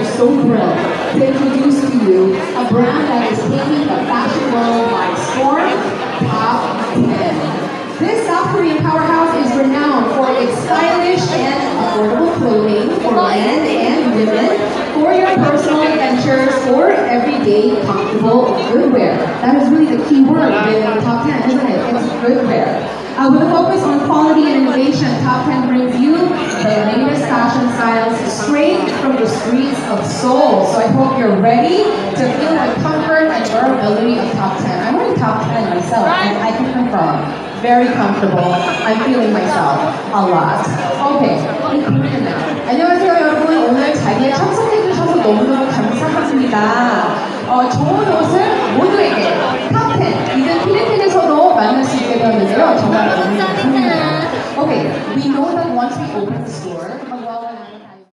are so thrilled to introduce to you a brand that is taking the fashion world by storm, Top 10. This South Korean powerhouse is renowned for its stylish and affordable clothing for men and women, for your personal adventures, or everyday comfortable good wear. That is really the key word in the Top 10, isn't it? It's good wear. With a focus on quality and innovation, Top 10 brings you the latest fashion styles straight from the streets of Seoul. So I hope you're ready to feel the comfort and durability of Top 10. I'm wearing Top 10 myself, and I can confirm, very comfortable. I'm feeling myself a lot. Okay, in Korean now. 안녕하세요 여러분. 오늘 자리에 참석해주셔서 너무너무 감사합니다. 좋은 옷을 모두에게 Top 10. 이제 필리핀에서도 만날 수 있게 되었는데요. 정말 너무 감사합니다. Okay, we know that once we open the store,